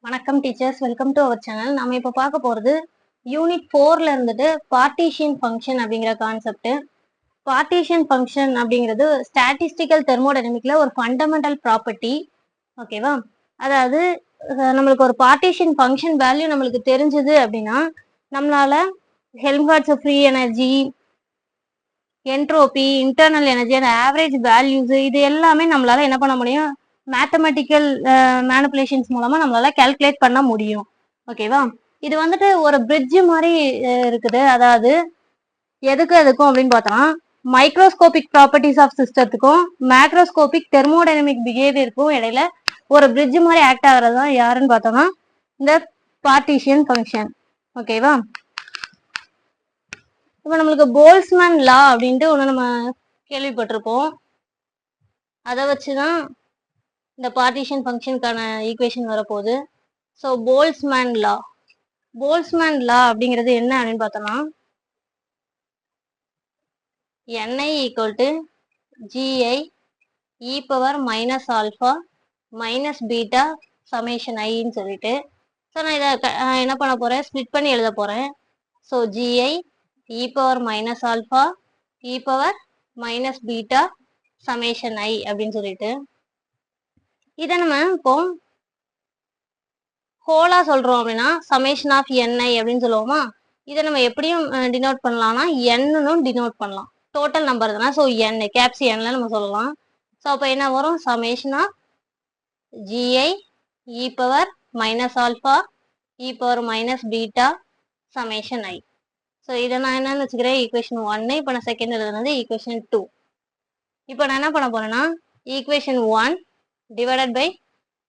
வணக்கம் teachers, welcome to our channel. நம்ம இப்போ பார்க்க போகிறது யூனிட் 4ல இருந்துட்டு பார்ட்டிஷன் ஃபங்க்ஷன் அப்படிங்கிற கான்செப்ட். பார்ட்டிஷன் ஃபங்க்ஷன் அப்படிங்கிறது ஸ்டாட்டிஸ்டிக்கல் தெர்மோடைனமிக்ல ஒரு ஃபண்டமெண்டல் ப்ராப்பர்ட்டி. ஓகேவா? அதாவது நம்மளுக்கு ஒரு பார்ட்டிஷன் ஃபங்க்ஷன் வேல்யூ நம்மளுக்கு தெரிஞ்சது அப்படின்னா நம்மளால Helmholtz free energy, entropy, internal energy and average values இது எல்லாமே நம்மளால என்ன பண்ண முடியும், மேத்தமெட்டிக்கல் மேனிப்புலேஷன்ஸ் மூலமா நம்மளால கால்குலேட் பண்ண முடியும். ஓகேவா? இது வந்துட்டு ஒரு பிரிட்ஜ் மாதிரி இருக்குது. அதாவது எதுக்கும் அப்படின்னு பார்த்தோம்னா மைக்ரோஸ்கோபிக் ப்ராப்பர்ட்டிஸ் ஆஃப் சிஸ்டத்துக்கும் மேக்ரோஸ்கோபிக் தெர்மோடைனமிக் பிஹேவியருக்கும் இடையில ஒரு பிரிட்ஜ் மாதிரி ஆக்ட் ஆகுறது தான் யாருன்னு பார்த்தோம்னா இந்த பார்ட்டிஷன் ஃபங்க்ஷன். ஓகேவா? இப்போ நம்மளுக்கு போல்ஸ்மேன் லா அப்படின்ட்டு ஒன்று நம்ம கேள்விப்பட்டிருப்போம். அதை வச்சுதான் இந்த பார்ட்டிஷன் ஃபங்க்ஷனுக்கான ஈக்குவேஷன் வரப்போகுது. ஸோ போல்ஸ்மேன் லா அப்படிங்கிறது என்ன அப்படின்னு பார்த்தோம்னா Ni equal to GI e power minus alpha minus beta summation ஐன்னு சொல்லிட்டு, ஸோ நான் இதை என்ன பண்ண போறேன், ஸ்பிளிட் பண்ணி எழுத போறேன். So GI e power minus alpha e power minus beta summation I அப்படின்னு சொல்லிட்டு, இதை நம்ம இப்போ ஹோலா சொல்றோம் அப்படின்னா சமேஷன் ஆஃப் Ni அப்படின்னு சொல்லுவோமா. இதை நம்ம எப்படியும் டினோட் பண்ணலாம்னா என்னன்னு டினோட் பண்ணலாம். டோட்டல் நம்பர் தானே, ஸோ என் கேப்ஸ் என்ல நம்ம சொல்லலாம். ஸோ அப்போ என்ன வரும், summation of GI e power minus alpha e power minus beta summation i. So இதை நான் என்னன்னு வச்சுக்கிறேன், ஈக்குவேஷன் 1. இப்போ நான் செகண்ட் எழுதுனது ஈக்குவேஷன் 2. இப்போ நான் என்ன பண்ண போறேன்னா equation 1 divided by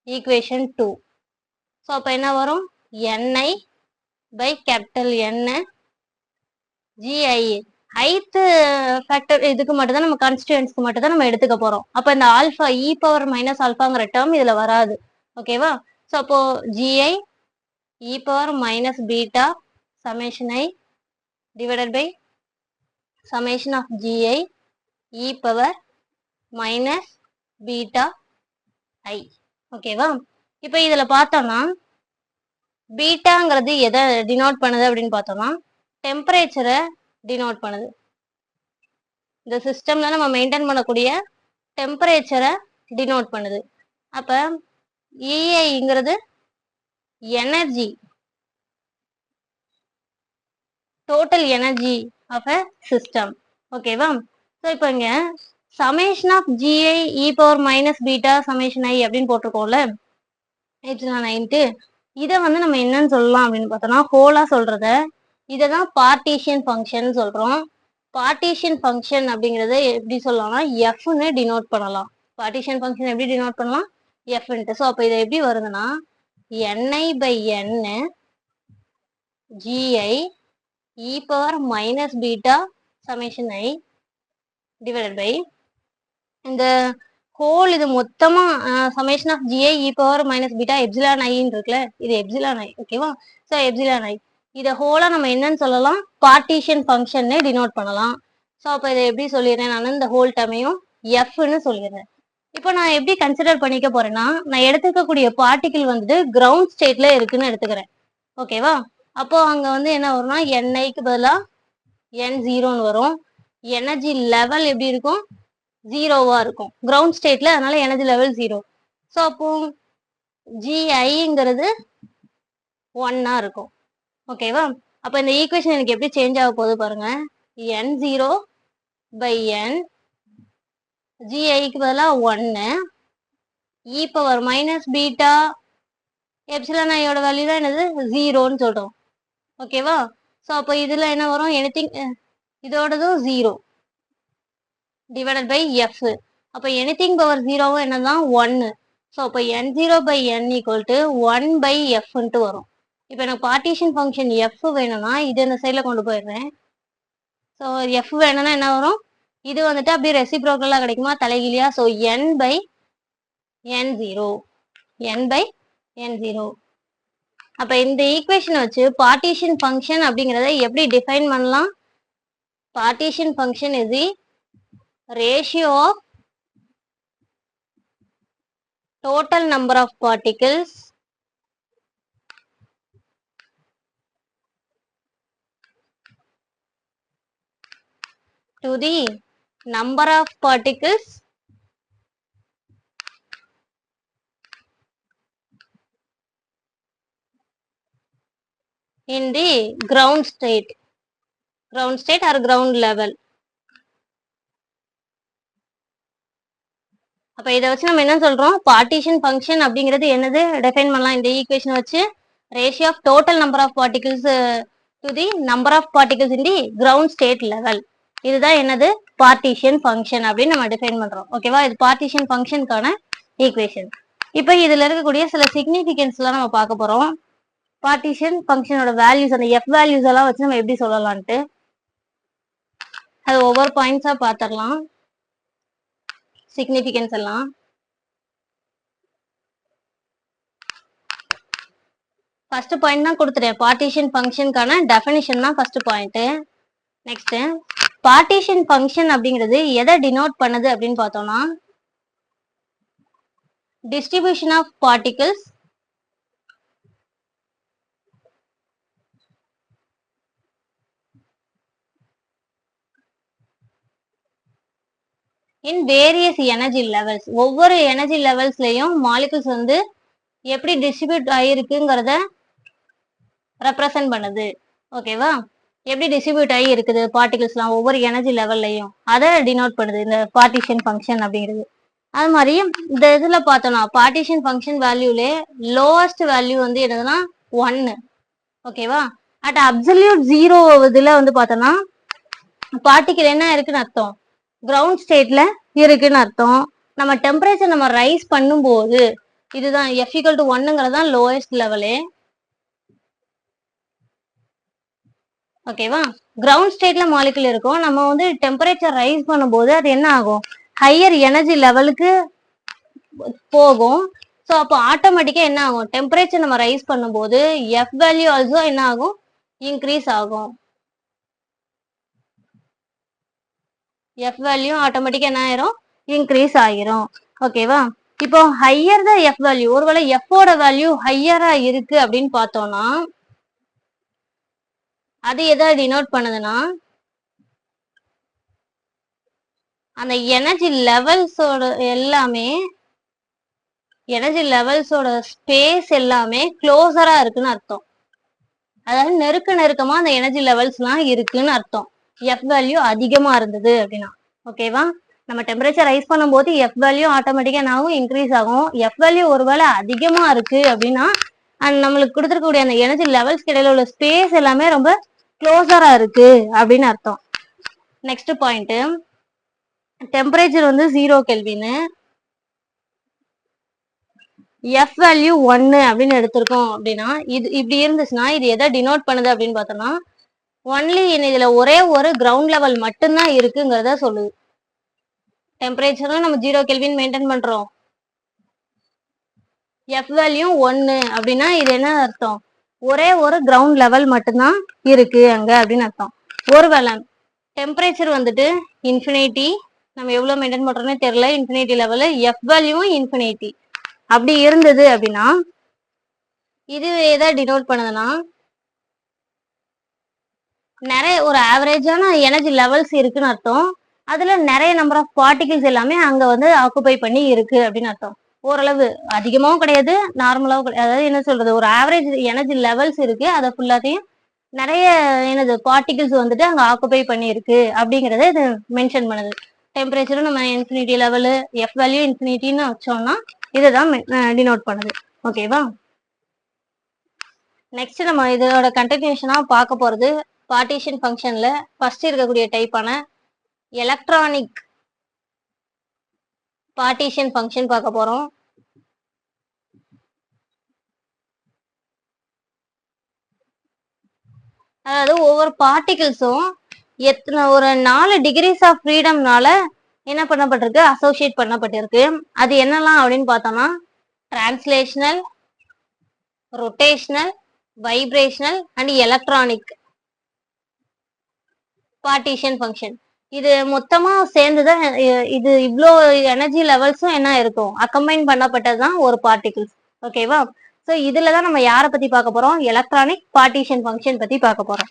equation 2. So அப்போ என்ன வரும், Ni by capital N GI ஐத்து ஃபேக்டர் இதுக்கு மட்டும் தான் நம்ம கான்ஸ்டியூன்ஸ்க்கு மட்டும் தான் நம்ம எடுத்துக்க போறோம். அப்போ இந்த ஆல்ஃபா இ பவர் மைனஸ் ஆல்ஃபாங்கிற டேர்ம் இதுல வராது. ஓகேவா? ஸோ அப்போ GI E power minus beta summation I divided by summation of GI E power minus beta I. ஓகேவா? இப்போ இதுல பார்த்தோம்னா பீட்டாங்கிறது எதை டினோட் பண்ணுது அப்படின்னு பார்த்தோம்னா டெம்பரேச்சரை டினோட் பண்ணுது. இந்த சிஸ்டம்ல நம்ம மெயின்டைன் பண்ணக்கூடிய டெம்பரேச்சரை டினோட் பண்ணுது. அப்ப EIங்கிறது energy, total energy of a system. ஓகேவா? ஸோ இப்போ இங்க summation of GI E power minus beta summation I அப்படின்னு போட்டிருக்கோம்ல எப்சிலான் ஐன்ட்டு, இதை வந்து நம்ம என்னன்னு சொல்லலாம் அப்படின்னு பார்த்தோம்னா ஹோலா சொல்றத இதை தான் பார்ட்டிஷன் ஃபங்க்ஷன் சொல்றோம். பார்ட்டிஷன் ஃபங்க்ஷன் அப்படிங்கறத எப்படி சொல்லலாம்னா எஃப்னு டினோட் பண்ணலாம். பார்ட்டிஷன் ஃபங்க்ஷன் எப்படி டினோட் பண்ணலாம், எஃப்ன்ட்டு. ஸோ அப்போ இதை எப்படி வருதுன்னா Ni by N GI e power minus beta summation I divided by இந்த ஹோல் இது மொத்தமா summation of GI e power minus beta epsilon ஐன்னு இருக்குல்ல, இது எப்சிலான் ஐ. ஓகேவா? ஸோ எப்சிலான் ஐ இதை ஹோலா நம்ம என்னன்னு சொல்லலாம், பார்ட்டிஷன் ஃபங்க்ஷன்னு டினோட் பண்ணலாம். ஸோ அப்போ இதை எப்படி சொல்லிடுறேன், நான் இந்த ஹோல் டேர்மையும் எஃப்னு சொல்லிடுறேன். இப்போ நான் எப்படி கன்சிடர் பண்ணிக்க போறேன்னா நான் எடுத்துக்கக்கூடிய பார்ட்டிகிள் வந்துட்டு கிரவுண்ட் ஸ்டேட்ல இருக்குன்னு எடுத்துக்கிறேன். ஓகேவா? அப்போ அங்க வந்து என்ன வரும்னா Niக்கு பதிலாக N0ன்னு வரும். எனர்ஜி லெவல் எப்படி இருக்கும், ஜீரோவா இருக்கும் கிரவுண்ட் ஸ்டேட்ல, அதனால எனர்ஜி லெவல் 0. ஸோ அப்போ GIங்கிறது 1ஆ இருக்கும். ஓகேவா? அப்போ இந்த ஈக்குவேஷன் எனக்கு எப்படி சேஞ்ச் ஆக போகுது பாருங்க, N0 பை N GIக்கு பதிலாக 1 E power minus beta epsilon ஐயோட வேல்யூ தான் என்னது 0ன்னு சொல்றோம். ஓகேவா? ஸோ அப்போ இதுல என்ன வரும், எனிதிங் இதோடதும் 0 டிவைடட் பை எஃப். அப்போ எனிதிங் பவர் 0வும் என்னதான் 1. ஸோ அப்போ N0 by N equal to 1 by எஃப்ன்ட்டு வரும். இப்போ எனக்கு பார்ட்டிஷன் ஃபங்க்ஷன் எஃப் வேணும்னா இது இந்த சைடில் கொண்டு போயிடுறேன். ஸோ எஃப் வேணும்னா என்ன வரும், இது வந்துட்டு அப்படியே ரெசிப்ரோக்கலாக கிடைக்குமா, தலைகீழியா. ஸோ N பை N0 அப்போ இந்த ஈக்குவேஷன் வச்சு பார்ட்டிஷன் ஃபங்க்ஷன் அப்படிங்கிறத எப்படி டிஃபைன் பண்ணலாம், partition function is the ratio of total number of particles to the number of particles in the ground state or ground level. அப்ப இதை வச்சு நம்ம என்ன சொல்றோம், பார்ட்டிஷன் ஃபங்க்ஷன் அப்படிங்கிறது என்னது டிஃபைன் பண்ணலாம் இந்த ஈக்குவேஷன் வச்சு. Ratio of total number of particles to the number of particles in the ground state level. இதுதான் என்னது பார்ட்டிஷன் ஃபங்க்ஷன் அப்படின்னு நம்ம டிஃபைன் பண்றோம். ஓகேவா, இது பார்ட்டிஷன் ஃபங்க்ஷனுக்கான ஈக்குவேஷன். இப்போ இதுல இருக்கக்கூடிய சில சிக்னிஃபிகன்ஸ் எல்லாம் நம்ம பார்க்க போறோம். பார்ட்டிஷன் ஃபங்க்ஷனோட வேல்யூஸ், அந்த எஃப் வேல்யூஸ் எல்லாம் வச்சு நம்ம எப்படி சொல்லலாம்ட்டு அது ஒவ்வொரு பாயிண்ட்ஸா பார்த்துடலாம். சிக்னிஃபிகன்ஸ் எல்லாம் ஃபர்ஸ்ட் பாயிண்ட் தான் கொடுத்துட்டேன். பார்ட்டிஷன் ஃபங்க்ஷனுக்கான டெஃபினிஷன் தான் first point. Next, partition function அப்படிங்கிறது எதை டினோட் பண்ணுது அப்படின்னு பார்த்தோம்னா, distribution of particles in various energy levels. ஒவ்வொரு எனர்ஜி லெவல்ஸ்லயும் மாலிகுல்ஸ் வந்து எப்படி டிஸ்ட்ரிபியூட் ஆகிருக்குங்கிறத ரெப்ரசன்ட் பண்ணுது. ஓகேவா, எப்படி டிஸ்ட்ரிபியூட் ஆகி இருக்குது பார்ட்டிகிள்ஸ்லாம் ஒவ்வொரு எனர்ஜி லெவல்லையும், அதை டினோட் பண்ணுது இந்த பார்ட்டிஷன் ஃபங்க்ஷன் அப்படிங்கிறது. அது மாதிரி இந்த இதுல பார்த்தோம்னா பார்ட்டிஷன் ஃபங்க்ஷன் வேல்யூலே லோவஸ்ட் வேல்யூ வந்து என்னதுன்னா 1. ஓகேவா, அட் அப்சல்யூட் 0 இதுல வந்து பார்த்தோம்னா பார்ட்டிகிள் என்ன இருக்குன்னு அர்த்தம், கிரவுண்ட் ஸ்டேட்ல இருக்குன்னு அர்த்தம். நம்ம டெம்பரேச்சர் நம்ம ரைஸ் பண்ணும்போது இதுதான் F = 1ங்கிறது தான் லோயஸ்ட் லெவலே. ஓகேவா, கிரவுண்ட் ஸ்டேட்ல மாலிகுல் இருக்கும். நம்ம வந்து டெம்பரேச்சர் ரைஸ் பண்ணும்போது அது என்ன ஆகும், ஹையர் எனர்ஜி லெவலுக்கு போகும். ஸோ அப்போ ஆட்டோமேட்டிக்கா என்ன ஆகும், டெம்பரேச்சர் நம்ம ரைஸ் பண்ணும்போது எஃப் வேல்யூ ஆல்சோ என்ன ஆகும், இன்க்ரீஸ் ஆகும். எஃப் வேல்யூ ஆட்டோமேட்டிக்கா என்ன ஆயிரும், இன்க்ரீஸ் ஆகிரும். ஓகேவா, இப்போ ஹையர் த எஃப் வேல்யூ, ஒருவேளை எஃபோட வேல்யூ ஹையரா இருக்கு அப்படின்னு பார்த்தோம்னா அது எதை டினோட் பண்ணுதுன்னா, அந்த எனர்ஜி லெவல்ஸோட ஸ்பேஸ் எல்லாமே க்ளோசரா இருக்குன்னு அர்த்தம். அதாவது நெருக்கமா அந்த எனர்ஜி லெவல்ஸ் எல்லாம் இருக்குன்னு அர்த்தம். எஃப் வேல்யூ அதிகமா இருந்தது அப்படின்னா. ஓகேவா, நம்ம டெம்பரேச்சர் ரைஸ் பண்ணும்போது எஃப் வேல்யூ ஆட்டோமேட்டிக்கா என்ன ஆகும், இன்க்ரீஸ் ஆகும். எஃப் வேல்யூ ஒருவேளை அதிகமா இருக்கு அப்படின்னா நம்மளுக்கு கொடுத்துருக்கக்கூடிய அந்த எனர்ஜி லெவல்ஸ்க்கு இடையில உள்ள ஸ்பேஸ் எல்லாமே ரொம்ப க்ளோசரா இருக்கு அப்படின்னு அர்த்தம். நெக்ஸ்ட் பாயிண்ட், டெம்பரேச்சர் வந்து 0 கெல்வின், எஃப் வேல்யூ 1 அப்படின்னு எடுத்திருக்கோம் அப்படின்னா இது இப்படி இருந்துச்சுன்னா இது எதை டினோட் பண்ணுது அப்படின்னு பார்த்தோம்னா, ஒன்லி இதுல ஒரே ஒரு கிரவுண்ட் லெவல் மட்டும்தான் இருக்குங்கிறத சொல்லுது. டெம்பரேச்சரும் நம்ம 0 கெல்வின் மெயின்டைன் பண்றோம், எஃப் வேல்யூ 1 அப்படின்னா இது என்ன அர்த்தம், ஒரே ஒரு கிரவுண்ட் லெவல் மட்டும்தான் இருக்கு அங்க அப்படின்னு அர்த்தம். ஒருவேளை டெம்பரேச்சர் வந்துட்டு இன்ஃபினிட்டி, நம்ம எவ்வளவு மெயின்டைன் பண்றோம்னே தெரியல, இன்ஃபினிட்டி லெவலு, எஃப் வேல்யூவும் இன்ஃபினிட்டி அப்படி இருந்தது அப்படின்னா இது எதை டினோட் பண்ணுதுன்னா, நிறைய ஒரு ஆவரேஜான எனர்ஜி லெவல்ஸ் இருக்குன்னு அர்த்தம். அதுல நிறைய நம்பர் ஆஃப் பார்ட்டிகிள்ஸ் எல்லாமே அங்க வந்து ஆக்குபை பண்ணி இருக்கு அப்படின்னு அர்த்தம். ஓரளவு அதிகமாவும் கிடையாது, நார்மலாவும் கிடையாது. அதாவது என்ன சொல்றது, ஒரு ஆவரேஜ் எனர்ஜி லெவல்ஸ் இருக்கு, அதை ஃபுல்லாத்தையும் நிறைய என்னது பார்ட்டிகிள்ஸ் வந்துட்டு அங்க ஆக்குபை பண்ணி இருக்கு அப்படிங்கறத இது மென்ஷன் பண்ணுது. டெம்பரேச்சரும் நம்ம இன்ஃபினிட்டி லெவலு, எஃப் வேல்யூ இன்ஃபினிட்டின்னு வச்சோம்னா இதுதான் டினோட் பண்ணுது. ஓகேவா, நெக்ஸ்ட் நம்ம இதோட கண்டினியூஷனா பார்க்க போறது பார்ட்டிஷன் ஃபங்க்ஷன்ல ஃபர்ஸ்ட் இருக்கக்கூடிய டைப்பான எலக்ட்ரானிக் பார்ட்டிஷன் ஃபங்க்ஷன் பார்க்க போறோம். அதாவது ஒவ்வொரு பார்ட்டிகிள்ஸும் எத்தனை ஒரு 4 டிகிரிஸ் ஆஃப் ஃப்ரீடம்னால என்ன பண்ணப்பட்டிருக்கு, அசோசியேட் பண்ணப்பட்டிருக்கு. அது என்னெல்லாம் அப்படின்னு பார்த்தோம்னா, translational, rotational, vibrational and electronic partition function. இது மொத்தமா சேர்ந்துதான் இது இவ்வளோ எனர்ஜி லெவல்ஸும் என்ன இருக்கும், அக்கம்பைன் பண்ணப்பட்டதுதான் ஒரு பார்ட்டிகிள்ஸ். ஓகேவா, ஸோ இதுலதான் நம்ம யாரை பத்தி பார்க்க போறோம், எலக்ட்ரானிக் பார்ட்டிஷன் ஃபங்க்ஷன் பத்தி பார்க்க போறோம்.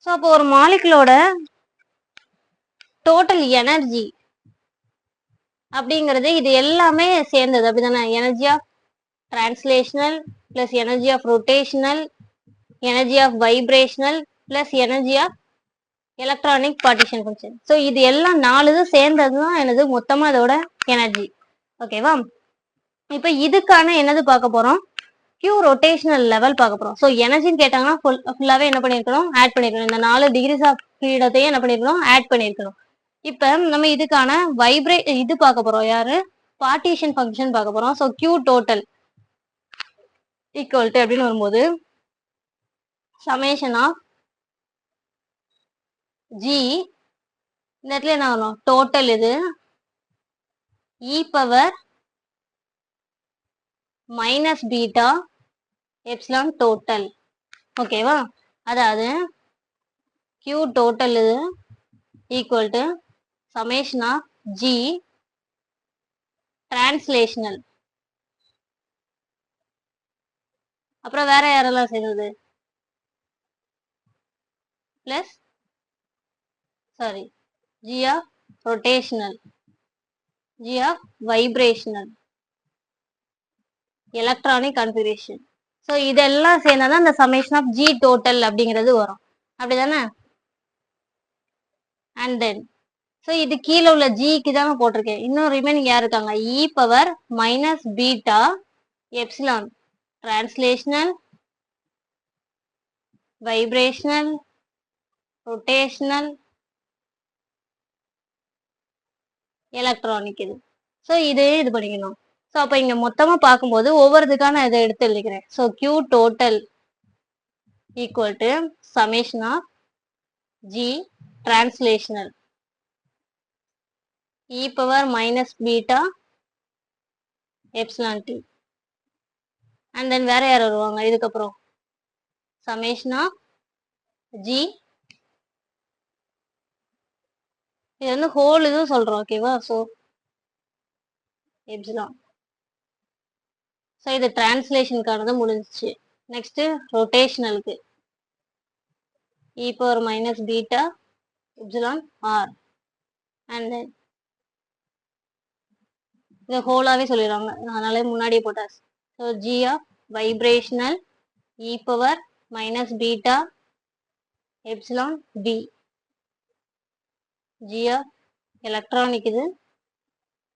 ஸோ அப்போ ஒரு மாலிகுலோட டோட்டல் எனர்ஜி அப்படிங்கிறது இது எல்லாமே சேர்ந்தது அப்படிதானே. Energy of translational plus energy of rotational, energy of vibrational plus energy of electronic partition function. So இது எல்லாம் 4 இது சேர்ந்தது தான் எனது மொத்தமா இதோட எனர்ஜி. ஓகேவா. இப்போ இதுக்கான என்னது பார்க்க போறோம், Q ரொட்டேஷனல் லெவல் பார்க்க போறோம். ஸோ எனர்ஜின்னு கேட்டாங்கன்னா ஃபுல்லாவே என்ன பண்ணிருக்கணும், ஆட் பண்ணிருக்கணும். இந்த 4 டிகிரிஸ் ஆஃப் ஃப்ரீடத்தையும் என்ன பண்ணிருக்கணும், ஆட் பண்ணிருக்கணும். இப்ப நம்ம இதுக்கான இது பார்க்க போறோம், யாரு, பார்ட்டிஷன் ஃபங்க்ஷன் பார்க்க போறோம். So Q total equal to அப்படின்னு வரும்போது சமேஷன் ஆஃப் G, இந்த இடத்துல என்ன வரும், டோட்டல் இது இ power minus beta epsilon total. ஓகேவா. அதாவது Q டோட்டல் இது equal to summation of G translational, அப்புறம் வேற யாரெல்லாம் சேர்ந்தது, plus sorry G of rotational, G of vibrational, electronic configuration. So இதெல்லாம் சேர்ந்தாதான் இந்த சமேஷன் ஆஃப் G டோட்டல் அப்படிங்கிறது வரும். அப்படிதானே. அண்ட் தென் ஸோ இது கீழே உள்ள ஜிக்கு தான் நான் போட்டிருக்கேன். இன்னும் ரிமைனிங் யார் இருக்காங்க, E power minus beta epsilon translational, vibrational, rotational, electronic இது. ஸோ இது பண்ணிக்கணும். ஸோ அப்போ இங்க மொத்தமா பார்க்கும்போது ஒவ்வொருத்துக்கான இதை எடுத்து எழுதிக்கிறேன். So Q total equal to summation of G translational e power minus beta epsilon T. And then வேற யார் வருவாங்க இதுக்கப்புறம், சமேஷன் ஆஃப் G, இது வந்து ஹோல் இதுவும் சொல்றோம். ஓகேவா. So epsilon. ஸோ இது டிரான்ஸ்லேஷனுக்கானது முடிஞ்சிச்சு. நெக்ஸ்ட் ரொட்டேஷனலுக்கு e power minus beta epsilon r. And then இதை ஹோலாவே சொல்லிடுறாங்க, அதனால முன்னாடியே போட்டாச்சு. So G of vibrational e power minus beta epsilon p, G of electronic இது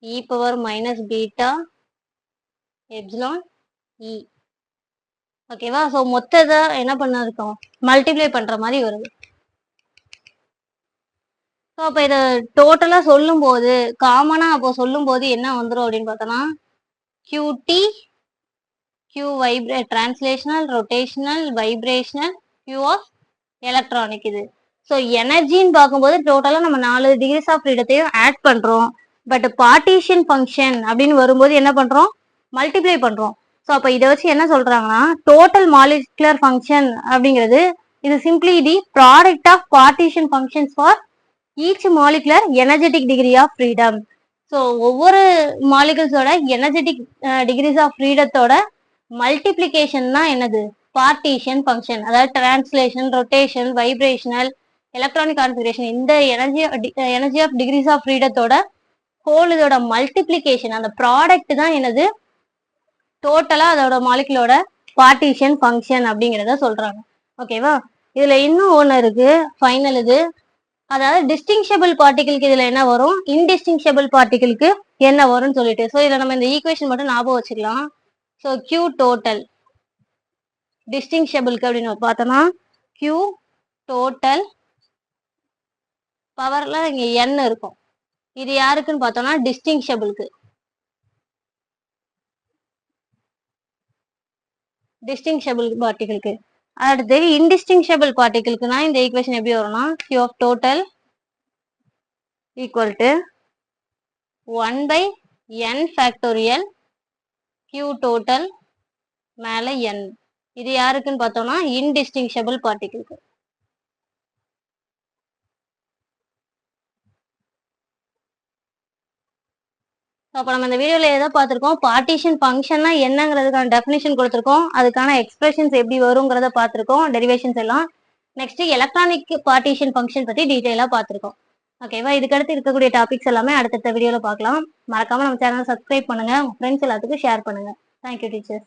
இ power minus beta epsilon e. ஓகேவா. ஸோ மொத்தத்தை என்ன பண்ண இருக்கோம், மல்டிப்ளை பண்ற மாதிரி வருது. ஸோ அப்போ இதை டோட்டலா சொல்லும் போது காமனா அப்போ சொல்லும் போது என்ன வந்துடும் அப்படின்னு பார்த்தோம்னா QT Q translational, rotational, vibrational, Q of electronic இது. ஸோ எனர்ஜின்னு பார்க்கும்போது டோட்டலா நம்ம 4 டிகிரிஸ் ஆஃப் ஃப்ரீடத்தையும் ஆட் பண்றோம். பட் பார்ட்டிஷன் ஃபங்க்ஷன் அப்படின்னு வரும்போது என்ன பண்றோம், மல்டிப்ளை பண்றோம். ஸோ அப்போ இதை வச்சு என்ன சொல்றாங்கன்னா டோட்டல் மாலிகுலர் ஃபங்க்ஷன் அப்படிங்கிறது இது simply the product of partition functions for each molecular energetic degree of freedom. So ஒவ்வொரு மாலிகுல்ஸோட எனர்ஜெட்டிக் டிகிரிஸ் ஆஃப் ஃப்ரீடத்தோட மல்டிப்ளிகேஷன் தான் என்னது, பார்ட்டிஷன் ஃபங்க்ஷன். அதாவது translation, rotation, vibrational, electronic configuration, இந்த எனர்ஜி ஆஃப் டிகிரிஸ் ஆஃப் ஃப்ரீடத்தோட ஹோல் இதோட மல்டிப்ளிகேஷன், அந்த ப்ராடக்ட் தான் என்னது டோட்டலா அதோட மாலிகுலோட பார்ட்டிஷன் ஃபங்க்ஷன் அப்படிங்கிறத சொல்றாங்க. ஓகேவா. இதுல இன்னும் ஒன்று இருக்கு ஃபைனல் இது, அதாவது டிஸ்டிங்ஷபிள் பார்ட்டிகளுக்கு இதுல என்ன வரும், இன்டிஸ்டிங்ஷபிள் பார்ட்டிகளுக்கு என்ன வரும்னு சொல்லிட்டு. ஸோ இதை நம்ம இந்த ஈக்குவேஷன் மட்டும் ஞாபகம் வச்சுக்கலாம். ஸோ Q டோட்டல் டிஸ்டிங்ஷபிளுக்கு அப்படின்னு பார்த்தோம்னா Q டோட்டல் பவர்ல இங்க n இருக்கும். இது யாருக்குன்னு பார்த்தோம்னா டிஸ்டிங்ஷபிளுக்கு. டிஸ்டிங்ஷபிள் பார்ட்டிகளுக்கு. அடுத்து இன்டிஸ்டிங்ஷபிள் பார்ட்டிகளுக்குனா இந்த ஈக்குவேஷன் எப்படி வரும்னா Q of total equal to 1/n factorial Q total மேல n. இது யாருக்குன்னு பார்த்தோம்னா இன்டிஸ்டிங்ஷபிள் பார்ட்டிகளுக்கு. அப்போ நம்ம இந்த வீடியோல எதை பார்த்துருக்கோம், பார்ட்டிஷன் ஃபங்க்ஷன்னா என்னங்கிறதுக்கான டெஃபினேஷன் கொடுத்துருக்கோம், அதுக்கான எக்ஸ்பிரஷன்ஸ் எப்படி வருங்கிறத பார்த்துருக்கோம், டெரிவேஷன்ஸ் எல்லாம். நெக்ஸ்ட் எலக்ட்ரானிக் பார்ட்டிஷன் ஃபங்க்ஷன் பத்தி டீடைலா பார்த்திருக்கோம். ஓகேவா? இதுக்கடுத்து இருக்கக்கூடிய டாபிக்ஸ் எல்லாமே அடுத்தடுத்த வீடியோல பார்க்கலாம். மறக்காம நம்ம சேனலை சப்ஸ்கிரைப் பண்ணுங்க, உங்க ஃப்ரெண்ட்ஸ் எல்லாத்துக்கும் ஷேர் பண்ணுங்க. Thank you teachers.